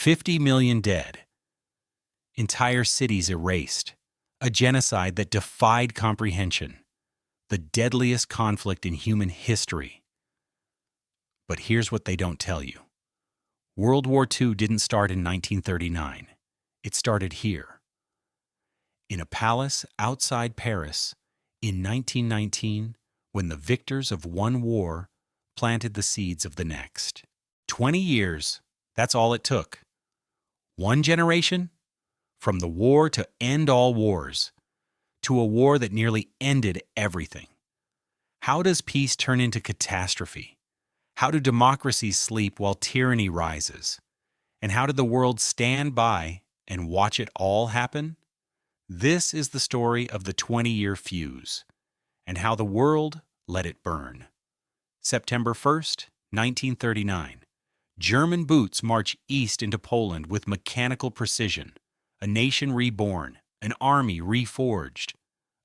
50 million dead. Entire cities erased. A genocide that defied comprehension. The deadliest conflict in human history. But here's what they don't tell you. World War II didn't start in 1939. It started here. In a palace outside Paris in 1919, when the victors of one war planted the seeds of the next. 20 years, that's all it took. One generation? From the war to end all wars, to a war that nearly ended everything. How does peace turn into catastrophe? How do democracies sleep while tyranny rises? And how did the world stand by and watch it all happen? This is the story of the 20-year fuse, and how the world let it burn. September 1st, 1939. German boots march east into Poland with mechanical precision. A nation reborn, an army reforged,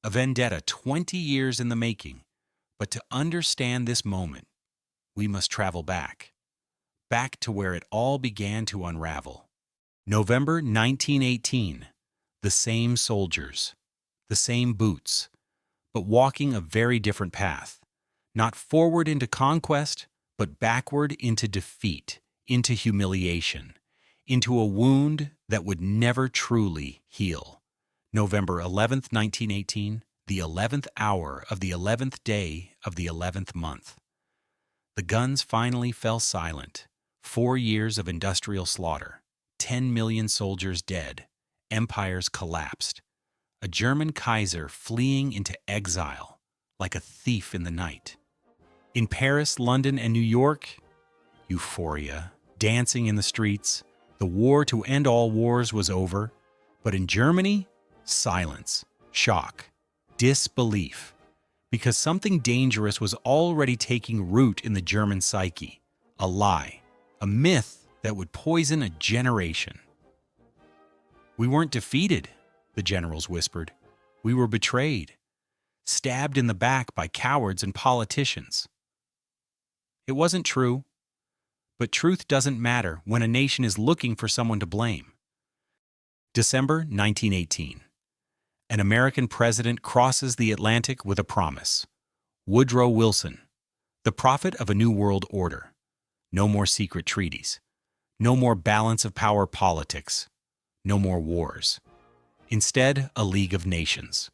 a vendetta 20 years in the making. But to understand this moment, we must travel back to where it all began to unravel. November 1918, the same soldiers, the same boots, but walking a very different path, not forward into conquest, but backward into defeat, into humiliation, into a wound that would never truly heal. November 11th, 1918, the 11th hour of the 11th day of the 11th month. The guns finally fell silent. 4 years of industrial slaughter, 10 million soldiers dead, empires collapsed. A German Kaiser fleeing into exile like a thief in the night. In Paris, London, and New York, euphoria, dancing in the streets. The war to end all wars was over, but in Germany, silence, shock, disbelief, because something dangerous was already taking root in the German psyche, a lie, a myth that would poison a generation. We weren't defeated, the generals whispered. We were betrayed, stabbed in the back by cowards and politicians. It wasn't true. But truth doesn't matter when a nation is looking for someone to blame. December 1918. An American president crosses the Atlantic with a promise. Woodrow Wilson, the prophet of a new world order. No more secret treaties. No more balance of power politics. No more wars. Instead, a League of Nations.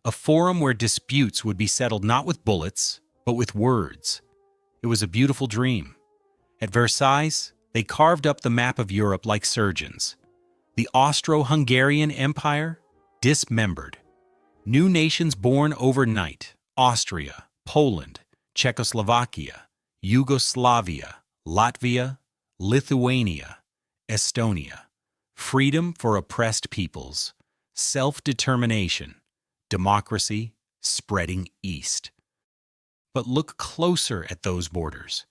A forum where disputes would be settled not with bullets, but with words. It was a beautiful dream. At Versailles, they carved up the map of Europe like surgeons. The Austro-Hungarian Empire, dismembered. New nations born overnight: Austria, Poland, Czechoslovakia, Yugoslavia, Latvia, Lithuania, Estonia. Freedom for oppressed peoples, self-determination, democracy spreading east. But look closer at those borders.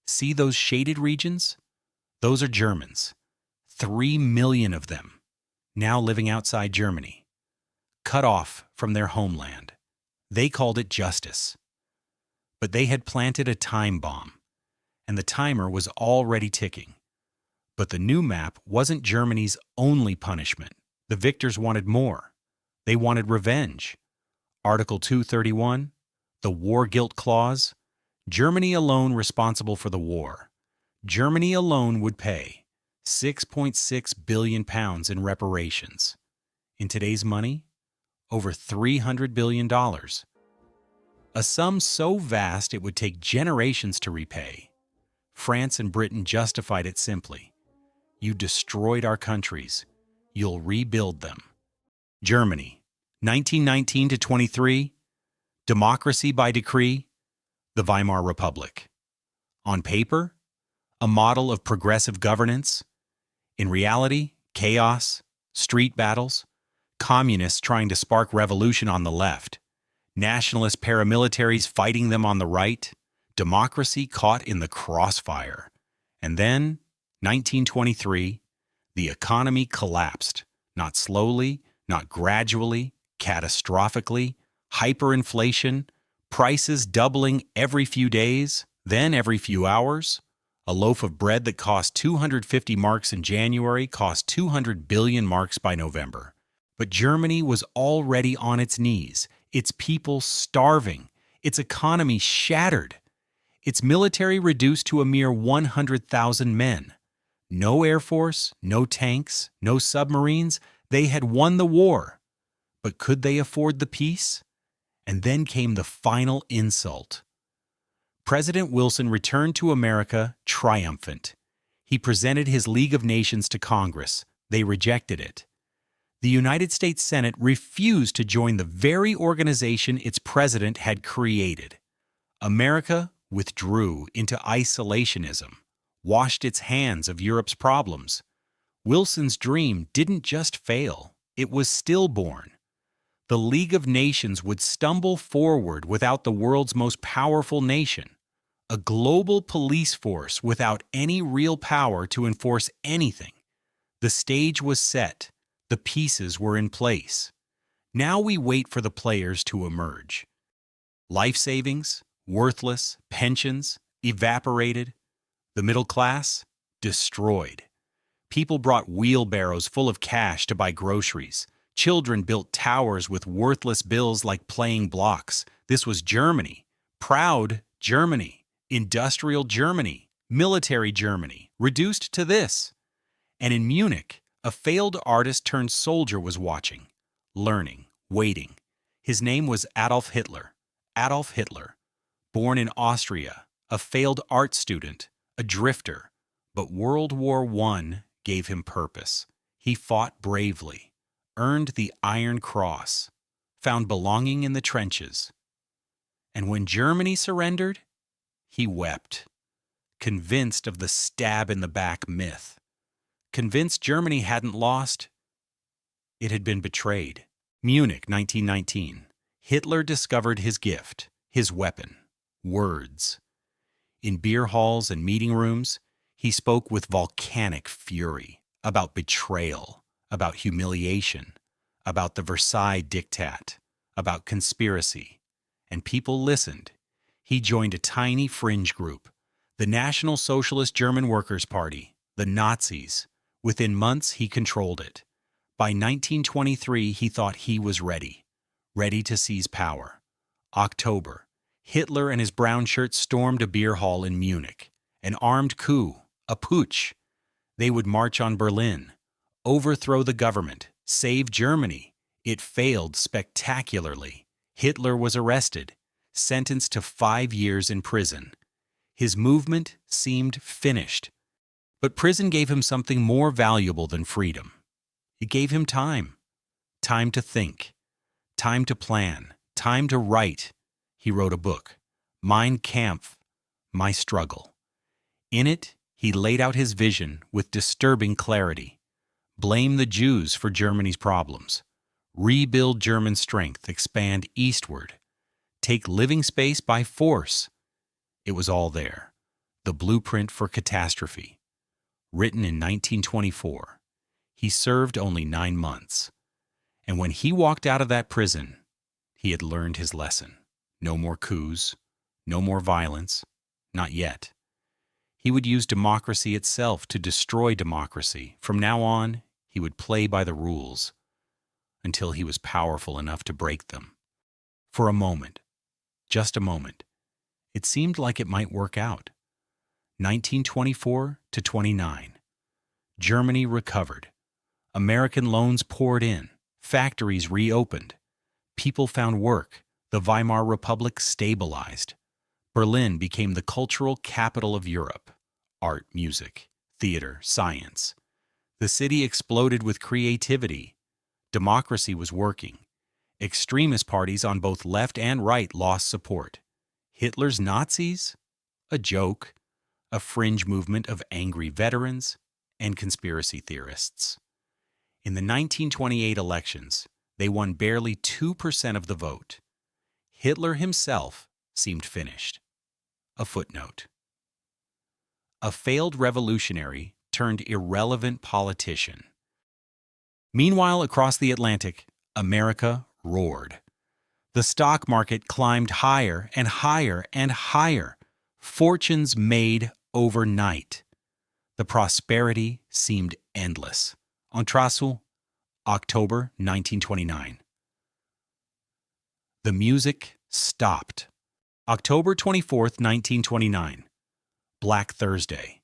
See those shaded regions? Those are Germans. 3 million of them, now living outside Germany, cut off from their homeland. They called it justice. But they had planted a time bomb, and the timer was already ticking. But the new map wasn't Germany's only punishment. The victors wanted more. They wanted revenge. Article 231, the War Guilt Clause, Germany alone responsible for the war. Germany alone would pay £6.6 billion in reparations. In today's money, over $300 billion. A sum so vast it would take generations to repay. France and Britain justified it simply. You destroyed our countries. You'll rebuild them. Germany, 1919 to 23, democracy by decree, the Weimar Republic. On paper, a model of progressive governance. In reality, chaos, street battles, communists trying to spark revolution on the left, nationalist paramilitaries fighting them on the right, democracy caught in the crossfire. And then, 1923, the economy collapsed, not slowly, not gradually, catastrophically, hyperinflation, prices doubling every few days, then every few hours, A loaf of bread that cost 250 marks in January cost 200 billion marks by November. But Germany was already on its knees, its people starving, its economy shattered, its military reduced to a mere 100,000 men. No air force, no tanks, no submarines. They had won the war. But could they afford the peace? And then came the final insult. President Wilson returned to America triumphant. He presented his League of Nations to Congress. They rejected it. The United States Senate refused to join the very organization its president had created. America withdrew into isolationism, washed its hands of Europe's problems. Wilson's dream didn't just fail, it was stillborn. The League of Nations would stumble forward without the world's most powerful nation, a global police force without any real power to enforce anything. The stage was set, the pieces were in place. Now we wait for the players to emerge. Life savings, worthless, pensions, evaporated. The middle class, destroyed. People brought wheelbarrows full of cash to buy groceries. Children built towers with worthless bills like playing blocks. This was Germany. Proud Germany. Industrial Germany. Military Germany. Reduced to this. And in Munich, a failed artist turned soldier was watching, learning, waiting. His name was Adolf Hitler. Adolf Hitler. Born in Austria, a failed art student, a drifter. But World War I gave him purpose. He fought bravely, earned the Iron Cross, found belonging in the trenches. And when Germany surrendered, he wept, convinced of the stab-in-the-back myth. Convinced Germany hadn't lost, it had been betrayed. Munich, 1919. Hitler discovered his gift, his weapon, words. In beer halls and meeting rooms, he spoke with volcanic fury about betrayal, about humiliation, about the Versailles diktat, about conspiracy. And people listened. He joined a tiny fringe group, the National Socialist German Workers' Party, the Nazis. Within months, he controlled it. By 1923, he thought he was ready to seize power. October, Hitler and his brown shirts stormed a beer hall in Munich. An armed coup, a putsch. They would march on Berlin, overthrow the government, save Germany. It failed spectacularly. Hitler was arrested, sentenced to 5 years in prison. His movement seemed finished. But prison gave him something more valuable than freedom. It gave him time. Time to think. Time to plan. Time to write. He wrote a book, Mein Kampf, My Struggle. In it, he laid out his vision with disturbing clarity. Blame the Jews for Germany's problems. Rebuild German strength, expand eastward. Take living space by force. It was all there. The blueprint for catastrophe. Written in 1924. He served only 9 months. And when he walked out of that prison, he had learned his lesson. No more coups, no more violence, not yet. He would use democracy itself to destroy democracy. From now on, he would play by the rules until he was powerful enough to break them. For a moment, just a moment, it seemed like it might work out. 1924 to 29. Germany recovered. American loans poured in. Factories reopened. People found work. The Weimar Republic stabilized. Berlin became the cultural capital of Europe. Art, music, theater, science. The city exploded with creativity. Democracy was working. Extremist parties on both left and right lost support. Hitler's Nazis? A joke. A fringe movement of angry veterans and conspiracy theorists. In the 1928 elections, they won barely 2% of the vote. Hitler himself seemed finished. A footnote. A failed revolutionary turned irrelevant politician. Meanwhile, across the Atlantic, America roared. The stock market climbed higher and higher and higher. Fortunes made overnight. The prosperity seemed endless. Entrasu, October 1929. The music stopped. October 24th, 1929. Black Thursday.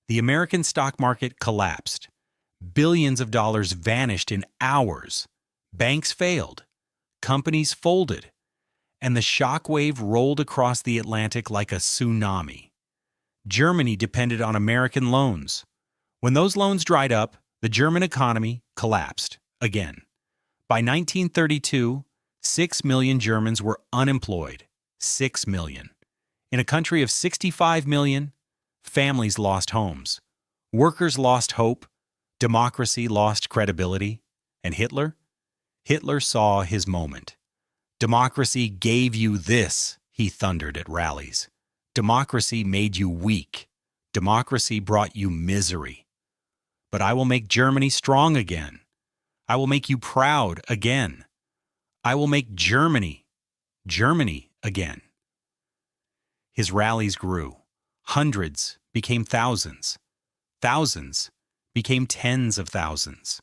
The American stock market collapsed. Billions of dollars vanished in hours. Banks failed. Companies folded. And the shock wave rolled across the Atlantic like a tsunami. Germany depended on American loans. When those loans dried up, the German economy collapsed again. By 1932, 6 million Germans were unemployed. 6 million. In a country of 65 million, families lost homes. Workers lost hope. Democracy lost credibility. And Hitler? Hitler saw his moment. Democracy gave you this, he thundered at rallies. Democracy made you weak. Democracy brought you misery. But I will make Germany strong again. I will make you proud again. I will make Germany, Germany again. His rallies grew. Hundreds became thousands. Thousands became tens of thousands.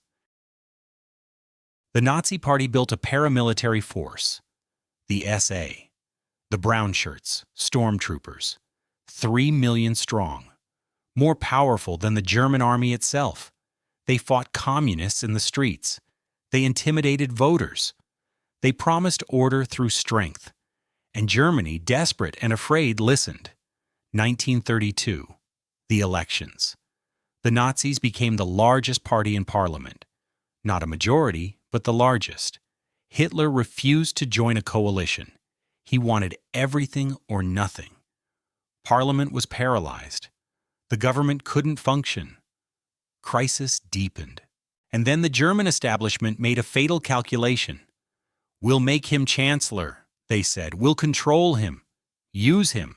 The Nazi Party built a paramilitary force, the SA, the brown shirts, stormtroopers, 3 million strong, more powerful than the German army itself. They fought communists in the streets. They intimidated voters. They promised order through strength. And Germany, desperate and afraid, listened. 1932, the elections. The Nazis became the largest party in parliament. Not a majority, but the largest. Hitler refused to join a coalition. He wanted everything or nothing. Parliament was paralyzed. The government couldn't function. Crisis deepened. And then the German establishment made a fatal calculation. We'll make him chancellor, they said. We'll control him. Use him.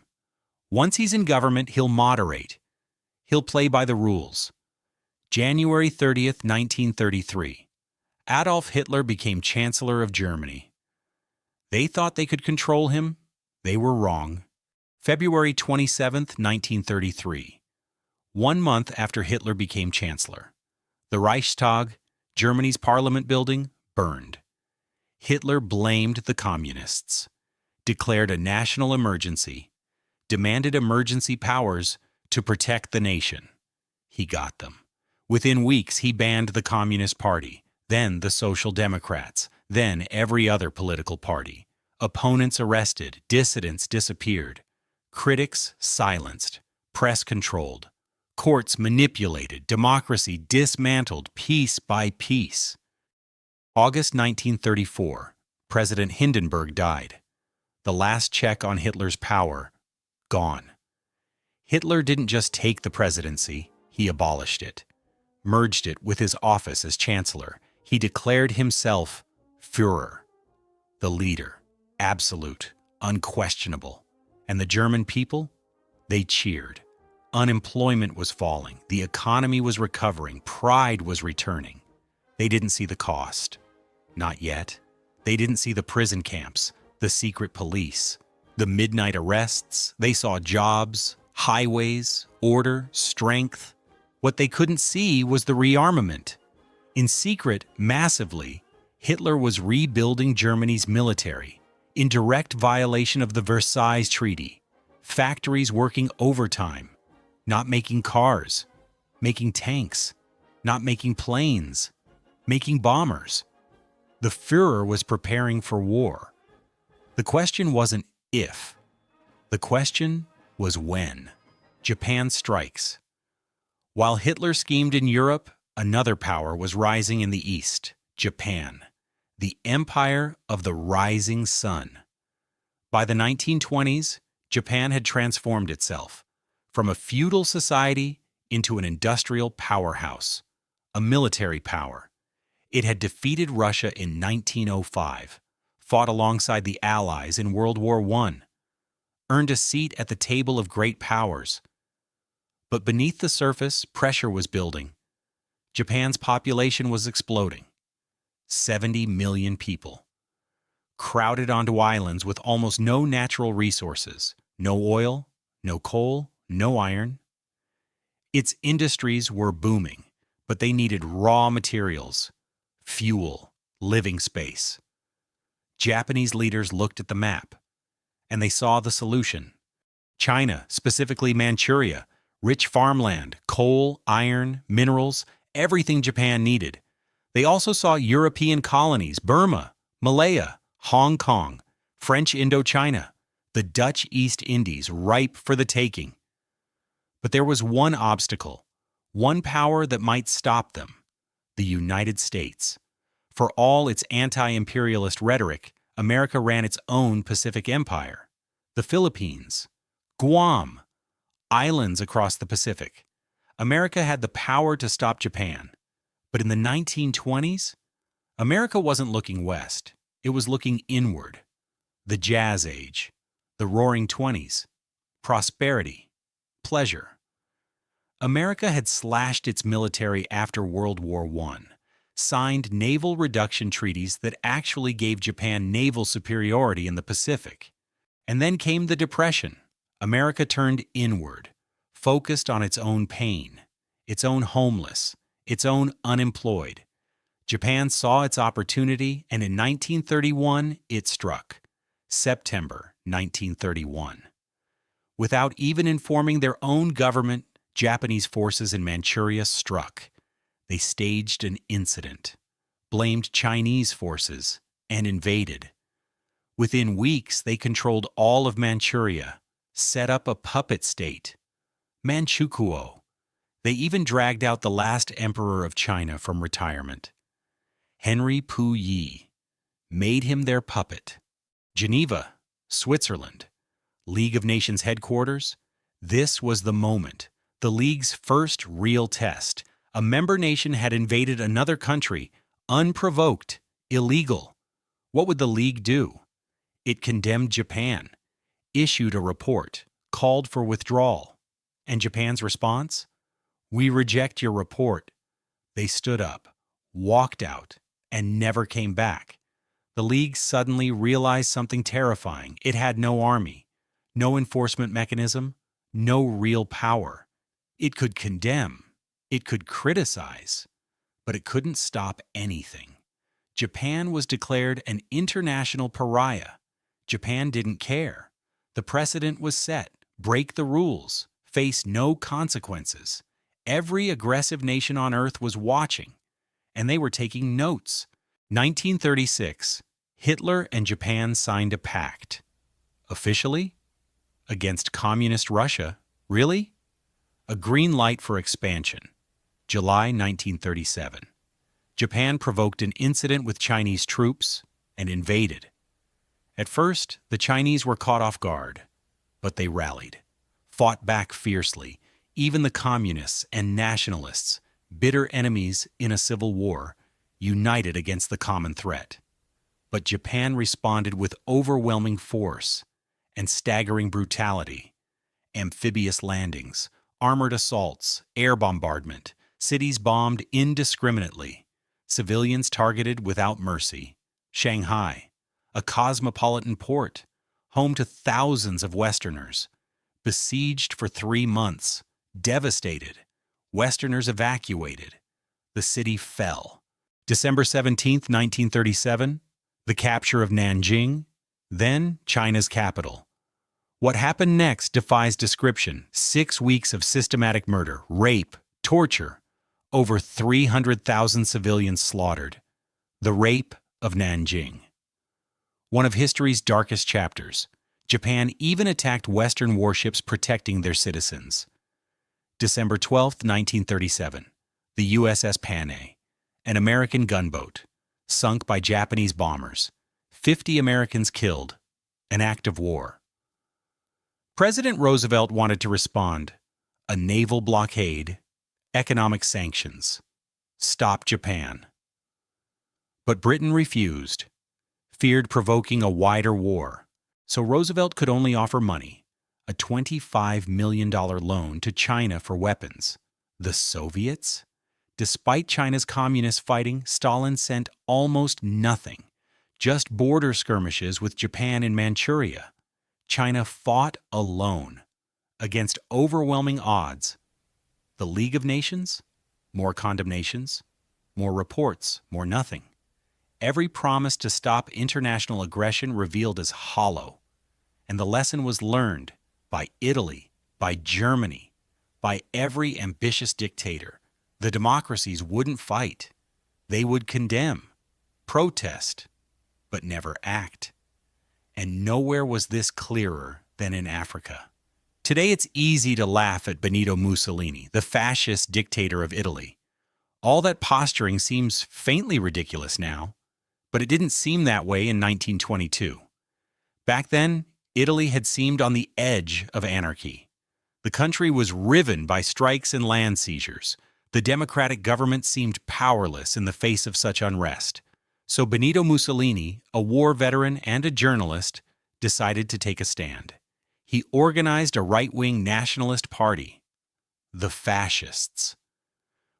Once he's in government, he'll moderate. He'll play by the rules. January 30th, 1933. Adolf Hitler became Chancellor of Germany. They thought they could control him. They were wrong. February 27th, 1933. 1 month after Hitler became Chancellor. The Reichstag, Germany's parliament building, burned. Hitler blamed the communists, declared a national emergency, demanded emergency powers to protect the nation. He got them. Within weeks, he banned the Communist Party, then the Social Democrats, then every other political party. Opponents arrested, dissidents disappeared, critics silenced, press controlled, courts manipulated, democracy dismantled piece by piece. August 1934, President Hindenburg died. The last check on Hitler's power, gone. Hitler didn't just take the presidency, he abolished it, merged it with his office as Chancellor. He declared himself Führer, the leader, absolute, unquestionable. And the German people? They cheered. Unemployment was falling, the economy was recovering, pride was returning. They didn't see the cost. Not yet. They didn't see the prison camps, the secret police, the midnight arrests. They saw jobs, highways, order, strength. What they couldn't see was the rearmament. In secret, massively, Hitler was rebuilding Germany's military, in direct violation of the Versailles Treaty. Factories working overtime, not making cars, making tanks, not making planes, making bombers. The Führer was preparing for war. The question wasn't if. The question was when. Japan strikes. While Hitler schemed in Europe, another power was rising in the East, Japan, the empire of the rising sun. By the 1920s, Japan had transformed itself from a feudal society into an industrial powerhouse, a military power. It had defeated Russia in 1905, fought alongside the Allies in World War I, earned a seat at the table of great powers. But beneath the surface, pressure was building. Japan's population was exploding. 70 million people, crowded onto islands with almost no natural resources, no oil, no coal, no iron. Its industries were booming, but they needed raw materials, fuel, living space. Japanese leaders looked at the map, and they saw the solution. China, specifically Manchuria, rich farmland, coal, iron, minerals, everything Japan needed. They also saw European colonies, Burma, Malaya, Hong Kong, French Indochina, the Dutch East Indies ripe for the taking. But there was one obstacle, one power that might stop them: the United States. For all its anti-imperialist rhetoric, America ran its own Pacific Empire. The Philippines, Guam, islands across the Pacific. America had the power to stop Japan. But in the 1920s, America wasn't looking west. It was looking inward. The Jazz Age, the Roaring Twenties, prosperity, pleasure. America had slashed its military after World War I, signed naval reduction treaties that actually gave Japan naval superiority in the Pacific. And then came the Depression. America turned inward, focused on its own pain, its own homeless, its own unemployed. Japan saw its opportunity, and in 1931 it struck. September 1931. Without even informing their own government, Japanese forces in Manchuria struck. They staged an incident, blamed Chinese forces, and invaded. Within weeks, they controlled all of Manchuria, set up a puppet state, Manchukuo. They even dragged out the last emperor of China from retirement, Henry Puyi, made him their puppet. Geneva, Switzerland, League of Nations headquarters. This was the moment, the League's first real test. A member nation had invaded another country, unprovoked, illegal. What would the League do? It condemned Japan, issued a report, called for withdrawal. And Japan's response? We reject your report. They stood up, walked out, and never came back. The League suddenly realized something terrifying. It had no army, no enforcement mechanism, no real power. It could condemn, it could criticize, but it couldn't stop anything. Japan was declared an international pariah. Japan didn't care. The precedent was set. Break the rules. Face no consequences. Every aggressive nation on Earth was watching, and they were taking notes. 1936, Hitler and Japan signed a pact. Officially? Against communist Russia. Really? A green light for expansion. July 1937. Japan provoked an incident with Chinese troops and invaded. At first, the Chinese were caught off guard, but they rallied, fought back fiercely. Even the communists and nationalists, bitter enemies in a civil war, united against the common threat. But Japan responded with overwhelming force and staggering brutality. Amphibious landings, armored assaults, air bombardment, cities bombed indiscriminately, civilians targeted without mercy. Shanghai, a cosmopolitan port, home to thousands of Westerners, besieged for 3 months, devastated. Westerners evacuated. The city fell. December 17, 1937, the capture of Nanjing, then China's capital. What happened next defies description. 6 weeks of systematic murder, rape, torture, over 300,000 civilians slaughtered. The rape of Nanjing. One of history's darkest chapters. Japan even attacked Western warships protecting their citizens. December 12, 1937, the USS Panay, an American gunboat, sunk by Japanese bombers. 50 Americans killed. An act of war. President Roosevelt wanted to respond. A naval blockade, economic sanctions, stop Japan. But Britain refused, feared provoking a wider war, so Roosevelt could only offer money, a $25 million loan to China for weapons. The Soviets? Despite China's communist fighting, Stalin sent almost nothing, just border skirmishes with Japan in Manchuria. China fought alone. against overwhelming odds. The League of Nations? More condemnations, more reports, more nothing. Every promise to stop international aggression revealed as hollow. And the lesson was learned by Italy, by Germany, by every ambitious dictator. The democracies wouldn't fight. They would condemn, protest, but never act. And nowhere was this clearer than in Africa. Today it's easy to laugh at Benito Mussolini, the fascist dictator of Italy. All that posturing seems faintly ridiculous now, but it didn't seem that way in 1922. Back then, Italy had seemed on the edge of anarchy. The country was riven by strikes and land seizures. The democratic government seemed powerless in the face of such unrest. So Benito Mussolini, a war veteran and a journalist, decided to take a stand. He organized a right-wing nationalist party, the Fascists.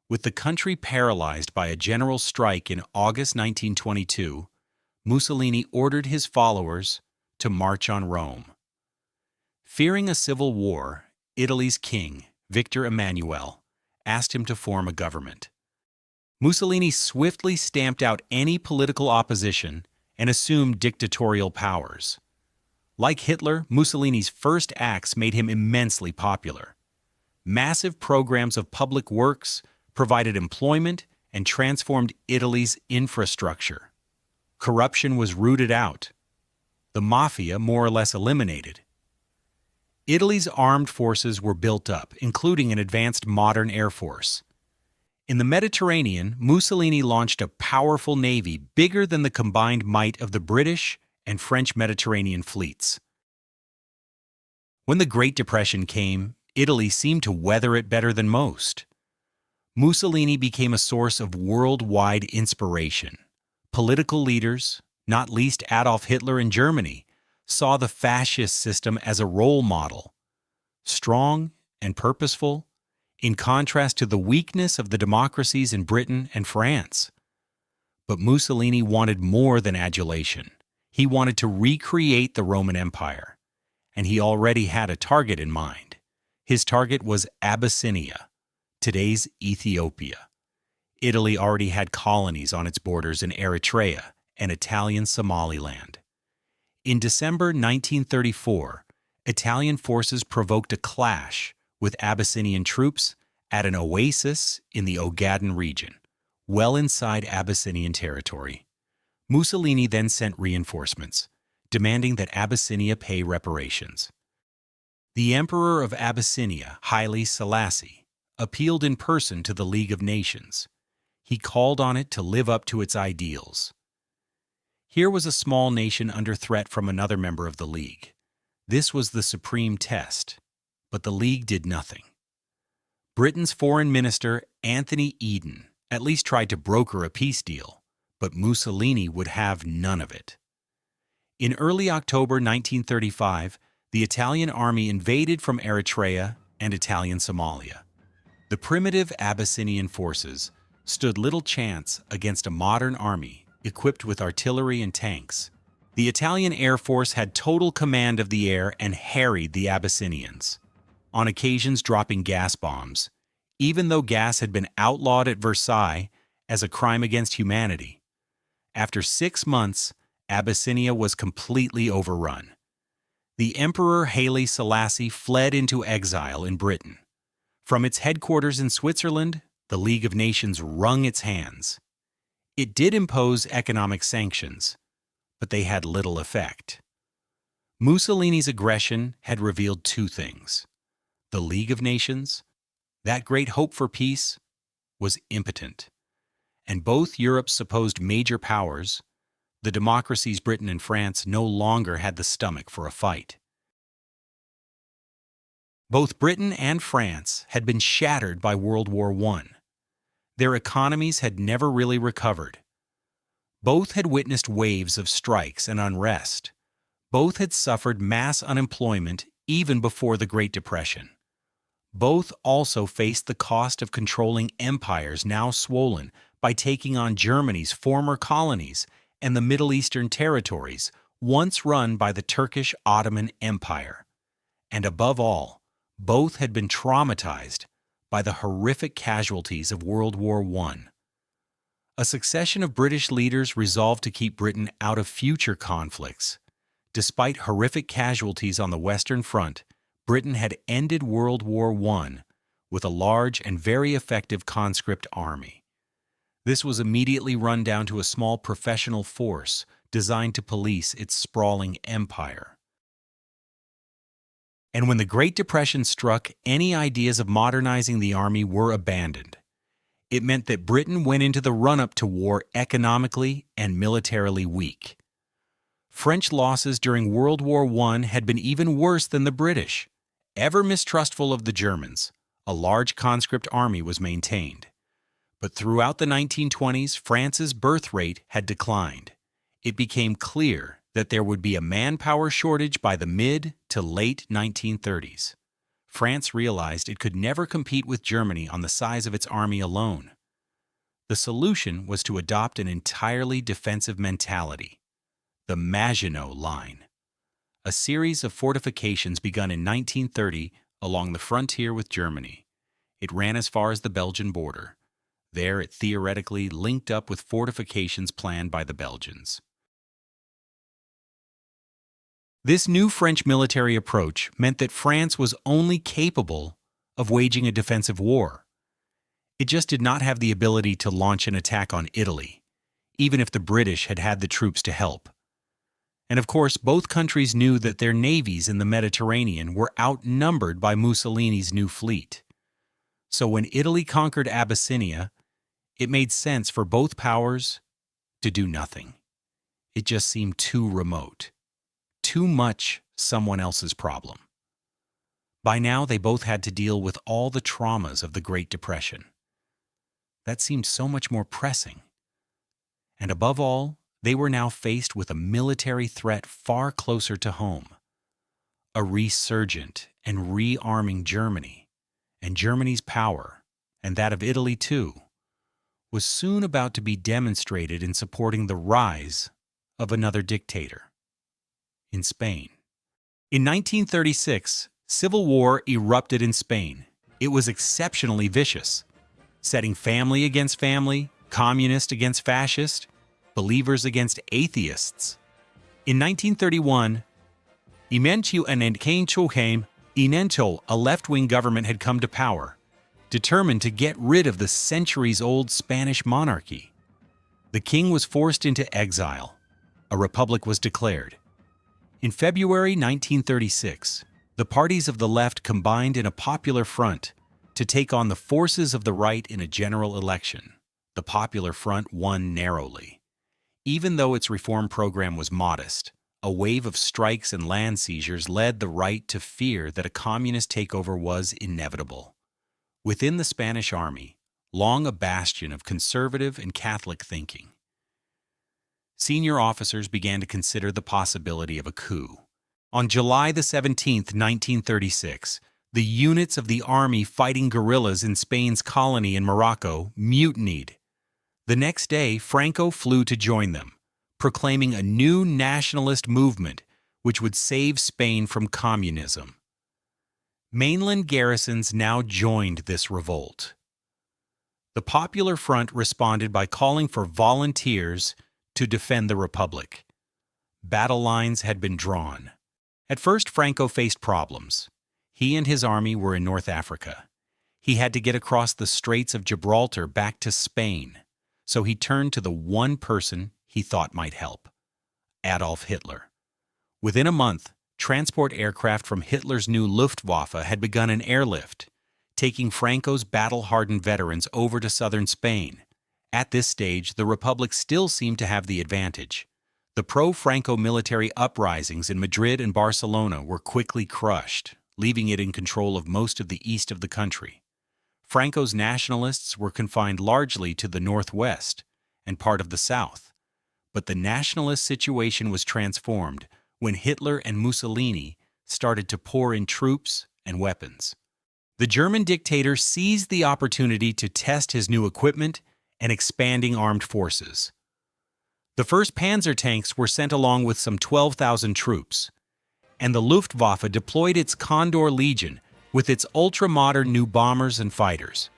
With the country paralyzed by a general strike in August 1922, Mussolini ordered his followers to march on Rome. Fearing a civil war, Italy's king, Victor Emmanuel, asked him to form a government. Mussolini swiftly stamped out any political opposition and assumed dictatorial powers. Like Hitler, Mussolini's first acts made him immensely popular. Massive programs of public works provided employment and transformed Italy's infrastructure. Corruption was rooted out. The mafia more or less eliminated. Italy's armed forces were built up, including an advanced modern air force. In the Mediterranean, Mussolini launched a powerful navy bigger than the combined might of the British and French Mediterranean fleets. When the Great Depression came, Italy seemed to weather it better than most. Mussolini became a source of worldwide inspiration. Political leaders, not least Adolf Hitler in Germany, saw the fascist system as a role model, strong and purposeful, in contrast to the weakness of the democracies in Britain and France. But Mussolini wanted more than adulation. He wanted to recreate the Roman Empire, and he already had a target in mind. His target was Abyssinia, today's Ethiopia. Italy already had colonies on its borders in Eritrea and Italian Somaliland. In December 1934, Italian forces provoked a clash with Abyssinian troops at an oasis in the Ogaden region, well inside Abyssinian territory. Mussolini then sent reinforcements, demanding that Abyssinia pay reparations. The Emperor of Abyssinia, Haile Selassie, appealed in person to the League of Nations. He called on it to live up to its ideals. Here was a small nation under threat from another member of the League. This was the supreme test, but the League did nothing. Britain's Foreign Minister, Anthony Eden, at least tried to broker a peace deal, but Mussolini would have none of it. In early October 1935, the Italian army invaded from Eritrea and Italian Somalia. The primitive Abyssinian forces stood little chance against a modern army equipped with artillery and tanks. The Italian Air Force had total command of the air and harried the Abyssinians, on occasions dropping gas bombs, even though gas had been outlawed at Versailles as a crime against humanity. After 6 months, Abyssinia was completely overrun. The Emperor Haile Selassie fled into exile in Britain. From its headquarters in Switzerland, the League of Nations wrung its hands. It did impose economic sanctions, but they had little effect. Mussolini's aggression had revealed two things. The League of Nations, that great hope for peace, was impotent. And both Europe's supposed major powers, the democracies Britain and France, no longer had the stomach for a fight. Both Britain and France had been shattered by World War I. Their economies had never really recovered. Both had witnessed waves of strikes and unrest. Both had suffered mass unemployment even before the Great Depression. Both also faced the cost of controlling empires now swollen by taking on Germany's former colonies and the Middle Eastern territories once run by the Turkish Ottoman Empire. And above all, Both had been traumatized by the horrific casualties of World War I. A succession of British leaders resolved to keep Britain out of future conflicts. Despite horrific casualties on the Western Front, Britain had ended World War I with a large and very effective conscript army. This was immediately run down to a small professional force designed to police its sprawling empire. And when the Great Depression struck, any ideas of modernizing the army were abandoned. It meant that Britain went into the run-up to war economically and militarily weak. French losses during World War I had been even worse than the British. Ever mistrustful of the Germans, a large conscript army was maintained. But throughout the 1920s, France's birth rate had declined. It became clear that there would be a manpower shortage by the mid to late 1930s. France realized it could never compete with Germany on the size of its army alone. The solution was to adopt an entirely defensive mentality, the Maginot Line, a series of fortifications begun in 1930 along the frontier with Germany. It ran as far as the Belgian border. There it theoretically linked up with fortifications planned by the Belgians. This new French military approach meant that France was only capable of waging a defensive war. It just did not have the ability to launch an attack on Italy, even if the British had had the troops to help. And of course, both countries knew that their navies in the Mediterranean were outnumbered by Mussolini's new fleet. So when Italy conquered Abyssinia, it made sense for both powers to do nothing. It just seemed too remote. Too much someone else's problem. By now, they both had to deal with all the traumas of the Great Depression. That seemed so much more pressing. And above all, they were now faced with a military threat far closer to home. A resurgent and rearming Germany, and Germany's power, and that of Italy too, was soon about to be demonstrated in supporting the rise of another dictator. In Spain. In 1936, civil war erupted in Spain. It was exceptionally vicious, setting family against family, communist against fascist, believers against atheists. In 1931, Imenchu and Enkenchoheim Inento, a left-wing government had come to power, determined to get rid of the centuries-old Spanish monarchy. The king was forced into exile. A republic was declared. In February 1936, the parties of the left combined in a popular front to take on the forces of the right in a general election. The Popular Front won narrowly. Even though its reform program was modest, a wave of strikes and land seizures led the right to fear that a communist takeover was inevitable. Within the Spanish army, long a bastion of conservative and Catholic thinking, senior officers began to consider the possibility of a coup. On July 17, 1936, the units of the army fighting guerrillas in Spain's colony in Morocco mutinied. The next day, Franco flew to join them, proclaiming a new nationalist movement which would save Spain from communism. Mainland garrisons now joined this revolt. The Popular Front responded by calling for volunteers to defend the Republic. Battle lines had been drawn. At first, Franco faced problems. He and his army were in North Africa. He had to get across the Straits of Gibraltar back to Spain, so he turned to the one person he thought might help: Adolf Hitler. Within a month, transport aircraft from Hitler's new Luftwaffe had begun an airlift, taking Franco's battle-hardened veterans over to southern Spain. At this stage, the Republic still seemed to have the advantage. The pro-Franco military uprisings in Madrid and Barcelona were quickly crushed, leaving it in control of most of the east of the country. Franco's nationalists were confined largely to the northwest and part of the south. But the nationalist situation was transformed when Hitler and Mussolini started to pour in troops and weapons. The German dictator seized the opportunity to test his new equipment and expanding armed forces. The first Panzer tanks were sent along with some 12,000 troops, and the Luftwaffe deployed its Condor Legion With its ultra-modern new bombers and fighters,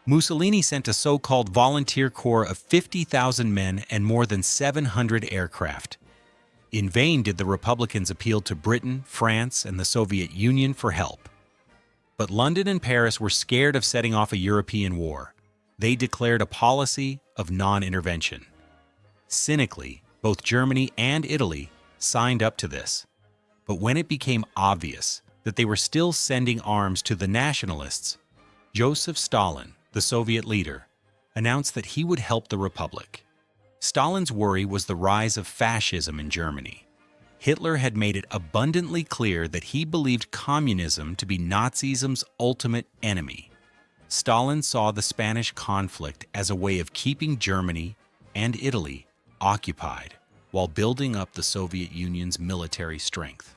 Mussolini sent a so-called volunteer corps of 50,000 men and more than 700 aircraft. In vain did the Republicans appeal to Britain, France, and the Soviet Union for help. But London and Paris were scared of setting off a European war. They declared a policy of non-intervention. Cynically, both Germany and Italy signed up to this. But when it became obvious that they were still sending arms to the nationalists, Joseph Stalin, the Soviet leader, announced that he would help the Republic. Stalin's worry was the rise of fascism in Germany. Hitler had made it abundantly clear that he believed communism to be Nazism's ultimate enemy. Stalin saw the Spanish conflict as a way of keeping Germany and Italy occupied while building up the Soviet Union's military strength.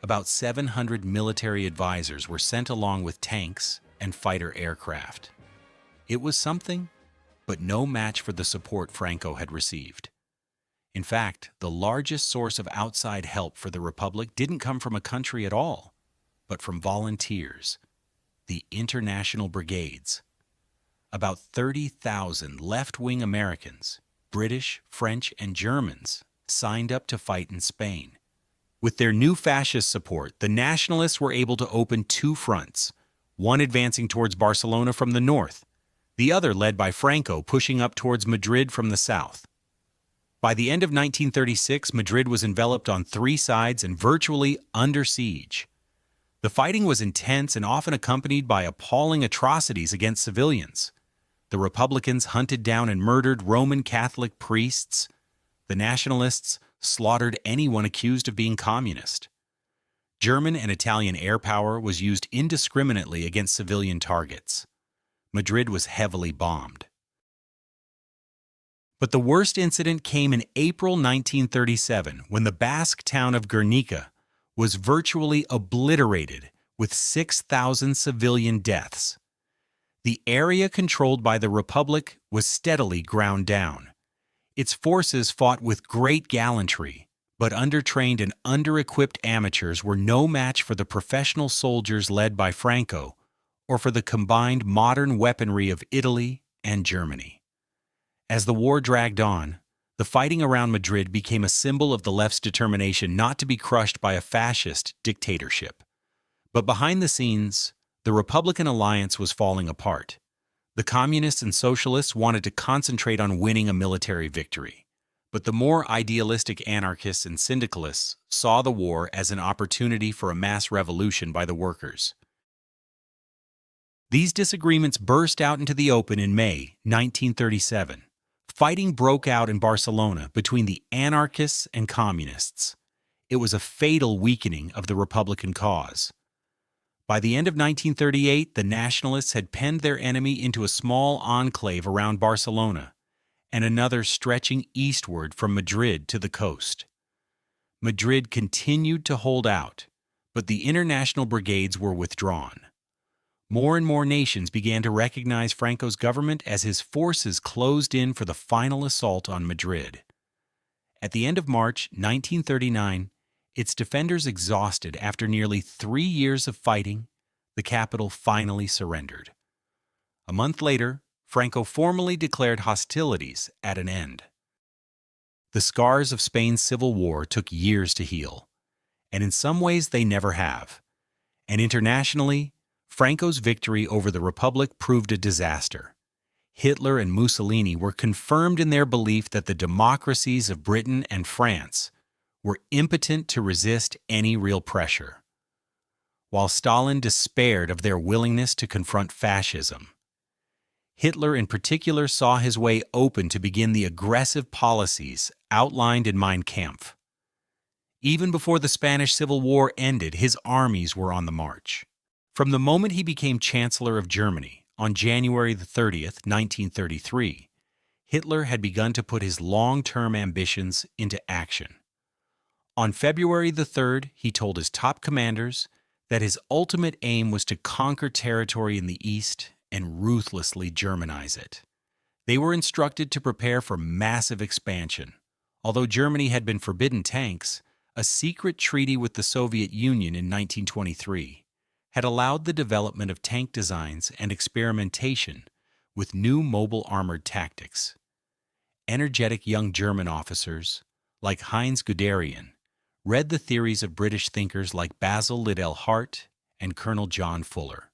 About 700 military advisors were sent along with tanks and fighter aircraft. It was something, but no match for the support Franco had received. In fact, the largest source of outside help for the Republic didn't come from a country at all, but from volunteers, the international brigades. About 30,000 left-wing Americans, British, French, and Germans signed up to fight in Spain. With their new fascist support, the nationalists were able to open two fronts, one advancing towards Barcelona from the north, the other led by Franco pushing up towards Madrid from the south. By the end of 1936, Madrid was enveloped on three sides and virtually under siege. The fighting was intense and often accompanied by appalling atrocities against civilians. The Republicans hunted down and murdered Roman Catholic priests. The nationalists slaughtered anyone accused of being communist. German and Italian air power was used indiscriminately against civilian targets. Madrid was heavily bombed. But the worst incident came in April 1937, when the Basque town of Guernica was virtually obliterated with 6,000 civilian deaths. The area controlled by the Republic was steadily ground down. Its forces fought with great gallantry, but undertrained and under-equipped amateurs were no match for the professional soldiers led by Franco or for the combined modern weaponry of Italy and Germany. As the war dragged on, the fighting around Madrid became a symbol of the left's determination not to be crushed by a fascist dictatorship. But behind the scenes, the Republican alliance was falling apart. The communists and socialists wanted to concentrate on winning a military victory, but the more idealistic anarchists and syndicalists saw the war as an opportunity for a mass revolution by the workers. These disagreements burst out into the open in May 1937. Fighting broke out in Barcelona between the anarchists and communists. It was a fatal weakening of the Republican cause. By the end of 1938, the nationalists had penned their enemy into a small enclave around Barcelona, and another stretching eastward from Madrid to the coast. Madrid continued to hold out, but the international brigades were withdrawn. More and more nations began to recognize Franco's government as his forces closed in for the final assault on Madrid. At the end of March 1939, its defenders exhausted after nearly 3 years of fighting, the capital finally surrendered. A month later, Franco formally declared hostilities at an end. The scars of Spain's civil war took years to heal, and in some ways they never have. And internationally, Franco's victory over the Republic proved a disaster. Hitler and Mussolini were confirmed in their belief that the democracies of Britain and France were impotent to resist any real pressure, while Stalin despaired of their willingness to confront fascism. Hitler in particular saw his way open to begin the aggressive policies outlined in Mein Kampf. Even before the Spanish Civil War ended, his armies were on the march. From the moment he became Chancellor of Germany on January 30th, 1933, Hitler had begun to put his long-term ambitions into action. On February 3rd, he told his top commanders that his ultimate aim was to conquer territory in the East and ruthlessly Germanize it. They were instructed to prepare for massive expansion. Although Germany had been forbidden tanks, a secret treaty with the Soviet Union in 1923 had allowed the development of tank designs and experimentation with new mobile armored tactics. Energetic young German officers, like Heinz Guderian, read the theories of British thinkers like Basil Liddell Hart and Colonel John Fuller.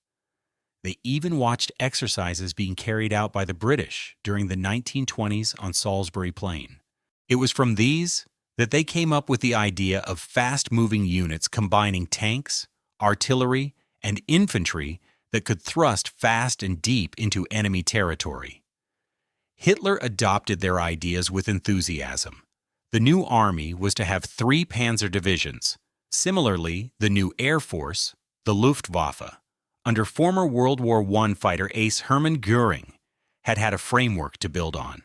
They even watched exercises being carried out by the British during the 1920s on Salisbury Plain. It was from these that they came up with the idea of fast-moving units combining tanks, artillery, and infantry that could thrust fast and deep into enemy territory. Hitler adopted their ideas with enthusiasm. The new army was to have 3 panzer divisions. Similarly, the new Air Force, the Luftwaffe, under former World War I fighter ace Hermann Göring, had a framework to build on.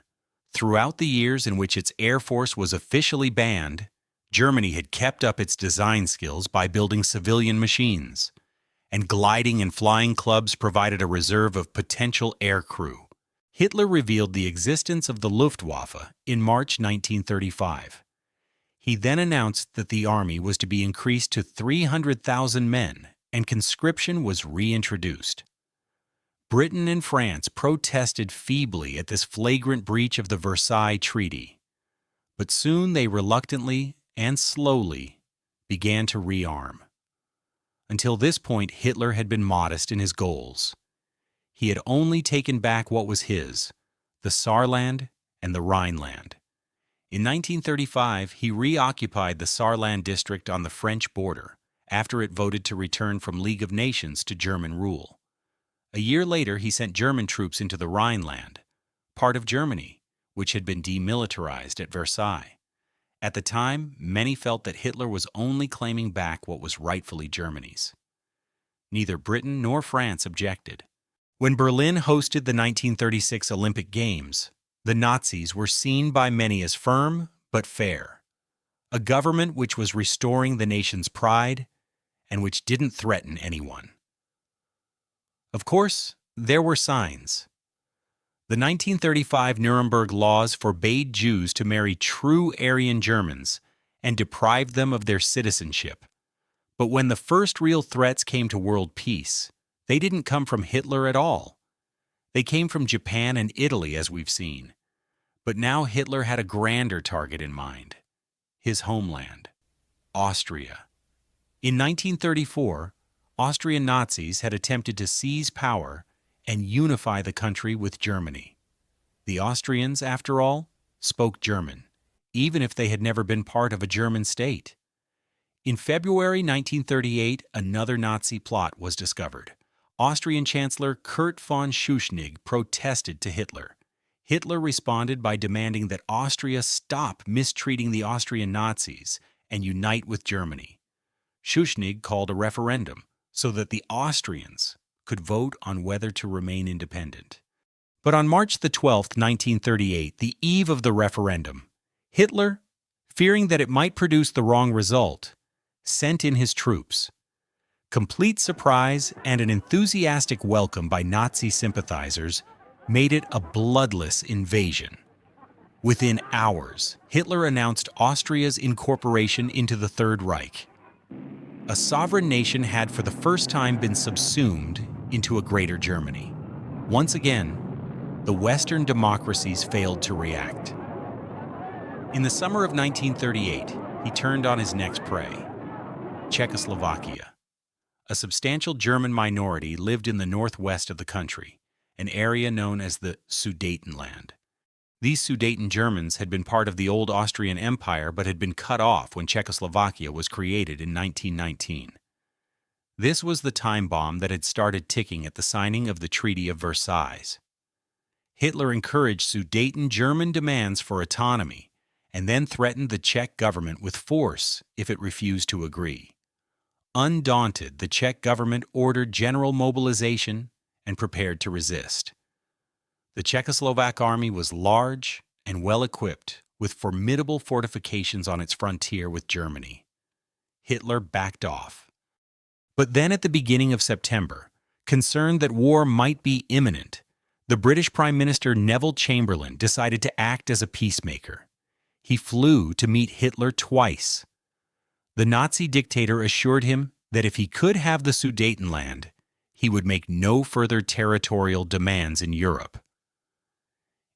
Throughout the years in which its Air Force was officially banned, Germany had kept up its design skills by building civilian machines, and gliding and flying clubs provided a reserve of potential air crew. Hitler revealed the existence of the Luftwaffe in March 1935. He then announced that the army was to be increased to 300,000 men, and conscription was reintroduced. Britain and France protested feebly at this flagrant breach of the Versailles Treaty, but soon they reluctantly and slowly began to rearm. Until this point, Hitler had been modest in his goals. He had only taken back what was his, the Saarland and the Rhineland. In 1935, he reoccupied the Saarland district on the French border after it voted to return from League of Nations to German rule. A year later, he sent German troops into the Rhineland, part of Germany, which had been demilitarized at Versailles. At the time, many felt that Hitler was only claiming back what was rightfully Germany's. Neither Britain nor France objected. When Berlin hosted the 1936 Olympic Games, the Nazis were seen by many as firm but fair, a government which was restoring the nation's pride and which didn't threaten anyone. Of course, there were signs. The 1935 Nuremberg laws forbade Jews to marry true Aryan Germans and deprived them of their citizenship. But when the first real threats came to world peace, they didn't come from Hitler at all. They came from Japan and Italy, as we've seen. But now Hitler had a grander target in mind: his homeland, Austria. In 1934, Austrian Nazis had attempted to seize power and unify the country with Germany. The Austrians, after all, spoke German, even if they had never been part of a German state. In February 1938, another Nazi plot was discovered. Austrian Chancellor Kurt von Schuschnigg protested to Hitler. Hitler responded by demanding that Austria stop mistreating the Austrian Nazis and unite with Germany. Schuschnigg called a referendum so that the Austrians could vote on whether to remain independent. But on March 12, 1938, the eve of the referendum, Hitler, fearing that it might produce the wrong result, sent in his troops. Complete surprise and an enthusiastic welcome by Nazi sympathizers made it a bloodless invasion. Within hours, Hitler announced Austria's incorporation into the Third Reich. A sovereign nation had for the first time been subsumed into a greater Germany. Once again, the Western democracies failed to react. In the summer of 1938, he turned on his next prey, Czechoslovakia. A substantial German minority lived in the northwest of the country, an area known as the Sudetenland. These Sudeten Germans had been part of the old Austrian Empire but had been cut off when Czechoslovakia was created in 1919. This was the time bomb that had started ticking at the signing of the Treaty of Versailles. Hitler encouraged Sudeten German demands for autonomy and then threatened the Czech government with force if it refused to agree. Undaunted, the Czech government ordered general mobilization and prepared to resist. The Czechoslovak army was large and well-equipped, with formidable fortifications on its frontier with Germany. Hitler backed off. But then at the beginning of September, concerned that war might be imminent, the British Prime Minister Neville Chamberlain decided to act as a peacemaker. He flew to meet Hitler twice. The Nazi dictator assured him that if he could have the Sudetenland, he would make no further territorial demands in Europe.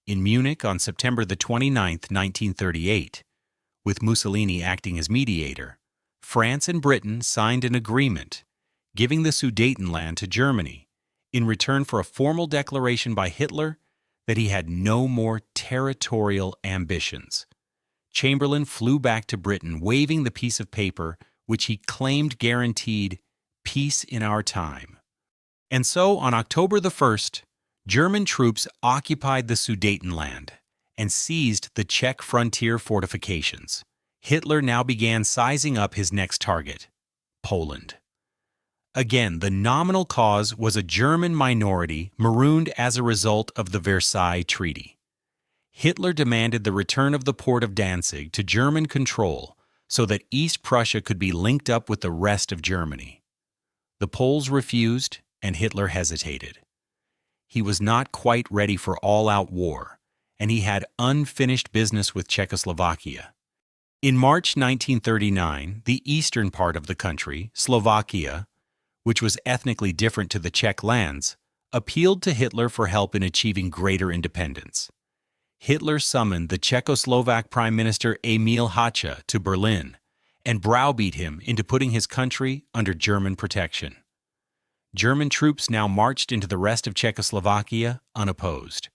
In Munich on September the 29th, 1938, with Mussolini acting as mediator, France and Britain signed an agreement giving the Sudetenland to Germany in return for a formal declaration by Hitler that he had no more territorial ambitions. Chamberlain flew back to Britain waving the piece of paper which he claimed guaranteed peace in our time. And so, on October the 1st, German troops occupied the Sudetenland and seized the Czech frontier fortifications. Hitler now began sizing up his next target, Poland. Again, the nominal cause was a German minority marooned as a result of the Versailles Treaty. Hitler demanded the return of the port of Danzig to German control so that East Prussia could be linked up with the rest of Germany. The Poles refused, and Hitler hesitated. He was not quite ready for all-out war, and he had unfinished business with Czechoslovakia. In March 1939, the eastern part of the country, Slovakia, which was ethnically different to the Czech lands, appealed to Hitler for help in achieving greater independence. Hitler summoned the Czechoslovak Prime Minister Emil Hácha to Berlin and browbeat him into putting his country under German protection. German troops now marched into the rest of Czechoslovakia unopposed.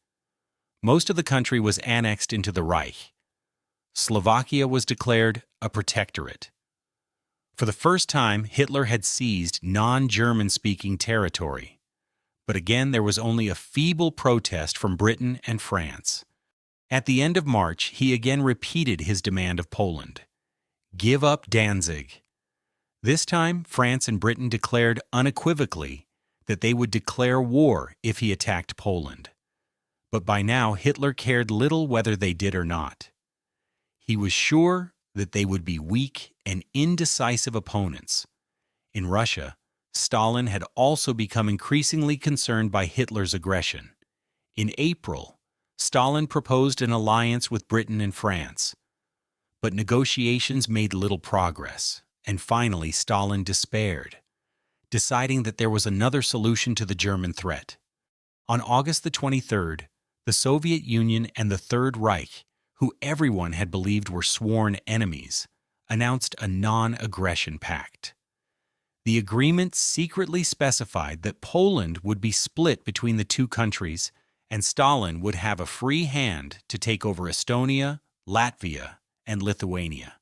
Most of the country was annexed into the Reich. Slovakia was declared a protectorate. For the first time, Hitler had seized non-German-speaking territory. But again, there was only a feeble protest from Britain and France. At the end of March, he again repeated his demand of Poland. Give up Danzig. This time, France and Britain declared unequivocally that they would declare war if he attacked Poland. But by now, Hitler cared little whether they did or not. He was sure that they would be weak and indecisive opponents. In Russia, Stalin had also become increasingly concerned by Hitler's aggression. In April, Stalin proposed an alliance with Britain and France. But negotiations made little progress, and finally Stalin despaired, deciding that there was another solution to the German threat. On August the 23rd, the Soviet Union and the Third Reich, who everyone had believed were sworn enemies, announced a non-aggression pact. The agreement secretly specified that Poland would be split between the two countries and Stalin would have a free hand to take over Estonia, Latvia, and Lithuania.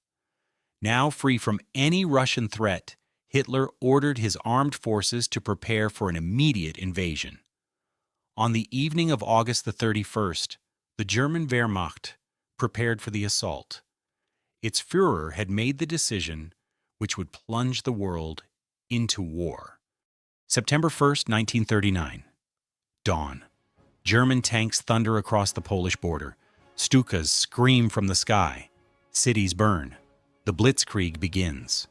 Now free from any Russian threat, Hitler ordered his armed forces to prepare for an immediate invasion. On the evening of August the 31st, the German Wehrmacht prepared for the assault. Its Führer had made the decision which would plunge the world into war. September 1st, 1939. Dawn. German tanks thunder across the Polish border. Stukas scream from the sky. Cities burn. The Blitzkrieg begins.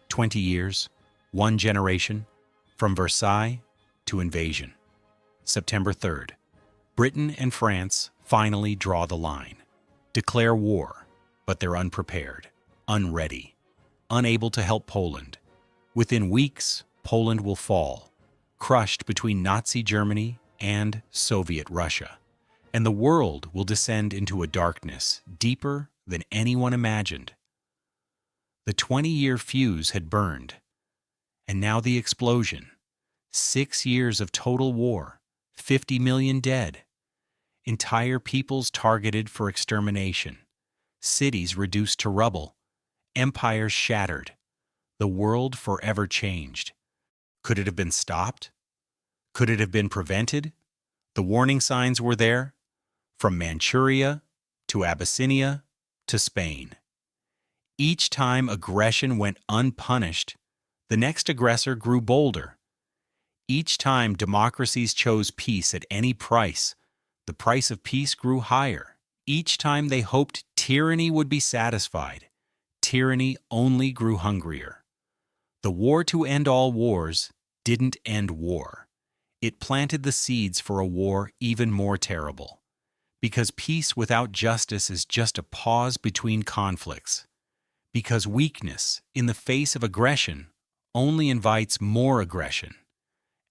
20 years, one generation, from Versailles to invasion. September 3rd. Britain and France finally draw the line. Declare war, but they're unprepared, unready, unable to help Poland. Within weeks, Poland will fall, crushed between Nazi Germany and Soviet Russia, and the world will descend into a darkness deeper than anyone imagined. The 20-year fuse had burned, and now the explosion. 6 years of total war, 50 million dead, entire peoples targeted for extermination, cities reduced to rubble, empires shattered, the world forever changed. Could it have been stopped? Could it have been prevented? The warning signs were there, from Manchuria to Abyssinia to Spain. Each time aggression went unpunished, the next aggressor grew bolder. Each time democracies chose peace at any price, the price of peace grew higher. Each time they hoped tyranny would be satisfied, tyranny only grew hungrier. The war to end all wars didn't end war. It planted the seeds for a war even more terrible. Because peace without justice is just a pause between conflicts. Because weakness in the face of aggression only invites more aggression,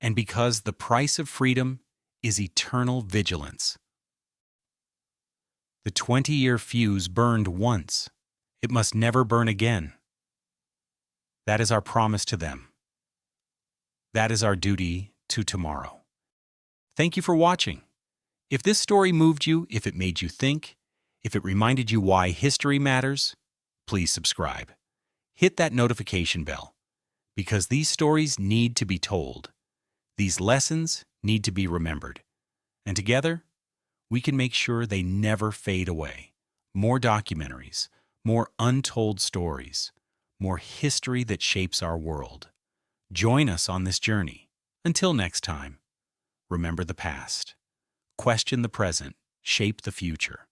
and because the price of freedom is eternal vigilance. The 20-year fuse burned once. It must never burn again. That is our promise to them. That is our duty to tomorrow. Thank you for watching. If this story moved you, if it made you think, if it reminded you why history matters, please subscribe. Hit that notification bell, because these stories need to be told. These lessons need to be remembered. And together, we can make sure they never fade away. More documentaries, more untold stories, more history that shapes our world. Join us on this journey. Until next time, remember the past, question the present, shape the future.